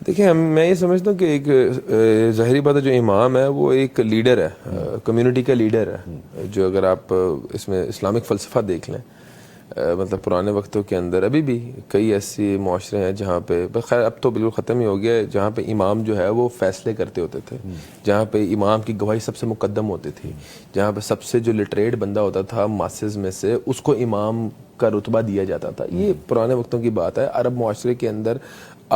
دیکھیں میں یہ سمجھتا ہوں کہ ایک ظاہری بات ہے جو امام ہے وہ ایک لیڈر ہے، کمیونٹی کا لیڈر ہے، جو اگر آپ اس میں اسلامک فلسفہ دیکھ لیں، مطلب پرانے وقتوں کے اندر ابھی بھی کئی ایسے معاشرے ہیں جہاں پہ خیر اب تو بالکل ختم ہی ہو گیا ہے، جہاں پہ امام جو ہے وہ فیصلے کرتے ہوتے تھے، جہاں پہ امام کی گواہی سب سے مقدم ہوتی تھی، جہاں پہ سب سے جو لٹریٹ بندہ ہوتا تھا ماسز میں سے اس کو امام کا رتبہ دیا جاتا تھا۔ یہ پرانے وقتوں کی بات ہے۔ عرب معاشرے کے اندر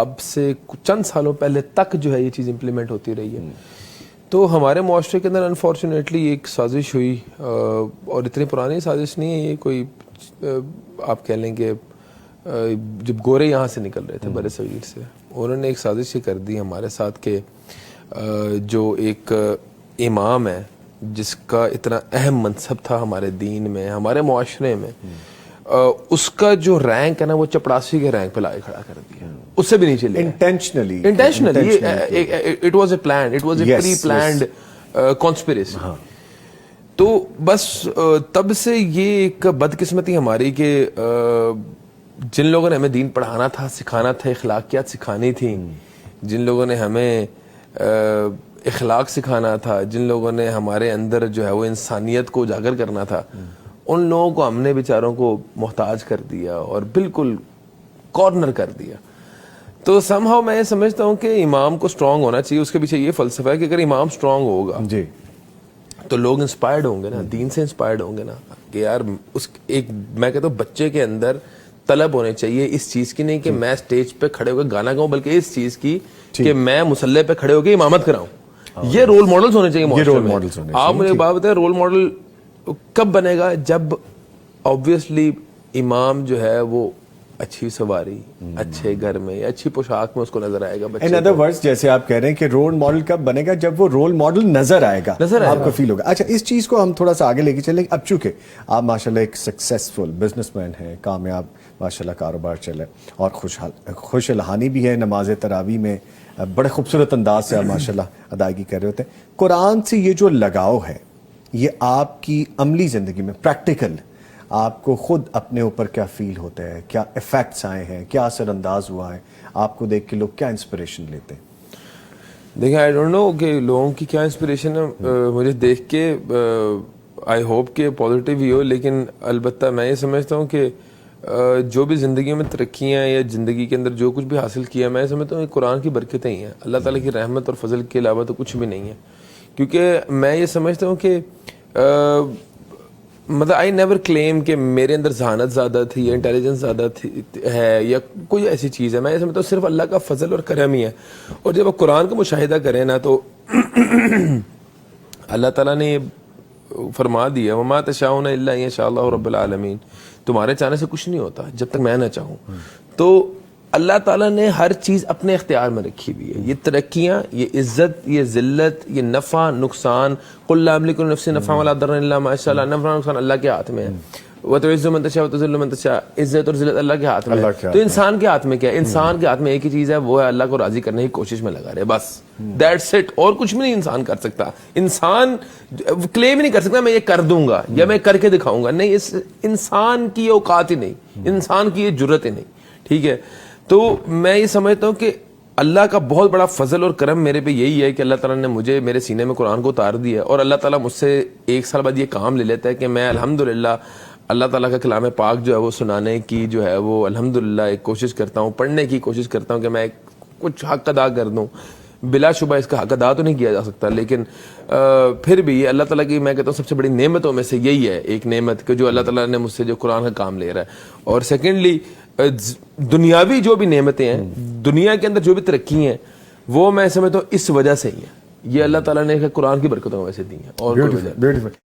اب سے چند سالوں پہلے تک جو ہے یہ چیز امپلیمنٹ ہوتی رہی ہے۔ تو ہمارے معاشرے کے اندر انفارچونیٹلی ایک سازش ہوئی، اور اتنی پرانی سازش نہیں ہے یہ، کوئی آپ کہہ لیں کہ جب گورے یہاں سے نکل رہے تھے بر صغیر سے، انہوں نے ایک سازش یہ کر دی ہمارے ساتھ کہ جو ایک امام ہے جس کا اتنا اہم منصب تھا ہمارے دین میں، ہمارے معاشرے میں، اس کا جو رینک ہے نا وہ چپڑاسی کے رینک پہ لا کے کھڑا کر دیا، اس سے بھی نیچے لیا intentionally. It was a plan, it was a pre planned conspiracy. تو بس تب سے یہ ایک بدقسمتی ہماری کہ جن لوگوں نے ہمیں دین پڑھانا تھا، سکھانا تھا، اخلاقیات سکھانی تھی، جن لوگوں نے ہمیں اخلاق سکھانا تھا، جن لوگوں نے ہمارے اندر جو ہے وہ انسانیت کو اجاگر کرنا تھا، ان لوگوں کو ہم نے بیچاروں کو محتاج کر دیا اور بالکل کارنر کر دیا۔ تو سم ہاؤ میں یہ سمجھتا ہوں کہ امام کو اسٹرانگ ہونا چاہیے۔ اس کے پیچھے یہ فلسفہ ہے کہ اگر امام اسٹرانگ ہوگا جی تو لوگ انسپائرڈ ہوں گے نا، دین سے انسپائرڈ ہوں گے نا، کہ یار اس ایک میں کہتا ہوں بچے کے اندر طلب ہونے چاہیے اس چیز کی، نہیں کہ میں اسٹیج پہ کھڑے ہو کے گانا گاؤں، بلکہ اس چیز کی کہ میں مصلی پہ کھڑے ہو کے امامت کراؤں۔ یہ رول ماڈلز ہونے چاہیے۔ آپ مجھے بات بتائیں رول ماڈل کب بنے گا؟ جب آبویسلی امام جو ہے وہ اچھی سواری، اچھے گھر میں یا اچھی پوشاک میں اس کو نظر آئے گا۔ ان ادر ورڈز جیسے آپ کہہ رہے ہیں کہ رول ماڈل کب بنے گا؟ جب وہ رول ماڈل نظر آئے گا، آپ کو فیل ہوگا۔ اچھا اس چیز کو ہم تھوڑا سا آگے لے کے چلیں۔ اب چونکہ آپ ماشاءاللہ ایک سکسیسفل بزنس مین ہیں، کامیاب ماشاءاللہ کاروبار چلے اور خوش الحانی بھی ہے، نماز تراویح میں بڑے خوبصورت انداز سے آپ ماشاءاللہ ادائیگی کر رہے ہوتے ہیں۔ قرآن سے یہ جو لگاؤ ہے یہ آپ کی عملی زندگی میں پریکٹیکل آپ کو خود اپنے اوپر کیا فیل ہوتا ہے؟ کیا ایفیکٹس آئے ہیں؟ کیا اثر انداز ہوا ہے؟ آپ کو دیکھ کے لوگ کیا انسپریشن لیتے ہیں؟ دیکھیں آئی ڈونٹ نو کہ لوگوں کی کیا انسپریشن ہے، مجھے دیکھ کے آئی ہوپ کہ پازیٹیو ہی ہو، لیکن البتہ میں یہ سمجھتا ہوں کہ جو بھی زندگی میں ترقیاں یا زندگی کے اندر جو کچھ بھی حاصل کیا، میں سمجھتا ہوں قرآن کی برکتیں ہی ہیں، اللہ تعالیٰ کی رحمت اور فضل کے علاوہ تو کچھ بھی نہیں ہے۔ کیونکہ میں یہ سمجھتا ہوں کہ مطلب آئی نیور کلیم کہ میرے اندر ذہانت زیادہ تھی یا انٹیلیجنس زیادہ ہے یا کوئی ایسی چیز ہے۔ میں یہ سمجھتا ہوں صرف اللہ کا فضل اور کرم ہی ہے۔ اور جب آپ قرآن کا مشاہدہ کریں نا تو اللہ تعالیٰ نے فرما دیا وما تشاؤون الا ان یشاء اللہ رب العالمین، تمہارے چاہنے سے کچھ نہیں ہوتا جب تک میں نہ چاہوں۔ تو اللہ تعالیٰ نے ہر چیز اپنے اختیار میں رکھی ہوئی ہے۔ یہ ترقیاں، یہ عزت، یہ ذلت، یہ نفع نقصان، قل لا املک لنفسی نفعا ولا ضرا الا ما شاء اللہ، نفع نقصان اللہ کے ہاتھ میں ہے۔ وتعز من تشاء وتذل من تشاء، عزت اور ذلت اللہ کے ہاتھ میں ہے۔ تو انسان کے ہاتھ میں کیا ہے؟ انسان کے ہاتھ میں ایک ہی چیز ہے، وہ ہے اللہ کو راضی کرنے کی کوشش میں لگا رہے، بس دیٹس اٹ۔ اور کچھ بھی نہیں انسان کر سکتا۔ انسان کلیم ہی نہیں کر سکتا میں یہ کر دوں گا یا میں کر کے دکھاؤں گا، نہیں، اس انسان کی یہ اوقات ہی نہیں، انسان کی یہ جرت ہی نہیں، ٹھیک ہے۔ تو میں یہ سمجھتا ہوں کہ اللہ کا بہت بڑا فضل اور کرم میرے پہ یہی ہے کہ اللہ تعالیٰ نے مجھے میرے سینے میں قرآن کو اتار دیا، اور اللہ تعالیٰ مجھ سے ایک سال بعد یہ کام لے لیتا ہے کہ میں الحمدللہ اللہ تعالیٰ کا کلام پاک جو ہے وہ سنانے کی جو ہے وہ الحمدللہ ایک کوشش کرتا ہوں، پڑھنے کی کوشش کرتا ہوں کہ میں کچھ حق ادا کر دوں۔ بلا شبہ اس کا حق ادا تو نہیں کیا جا سکتا، لیکن پھر بھی اللہ تعالیٰ کی میں کہتا ہوں سب سے بڑی نعمتوں میں سے یہی ہے ایک نعمت کہ جو اللہ تعالیٰ نے مجھ سے جو قرآن کا کام لے رہا ہے۔ اور سیکنڈلی دنیاوی جو بھی نعمتیں ہیں، دنیا کے اندر جو بھی ترقی ہیں، وہ میں سمجھتا ہوں اس وجہ سے ہی ہیں، یہ اللہ تعالیٰ نے قرآن کی برکتوں میں سے دی ہیں اور کوئی وجہ نہیں۔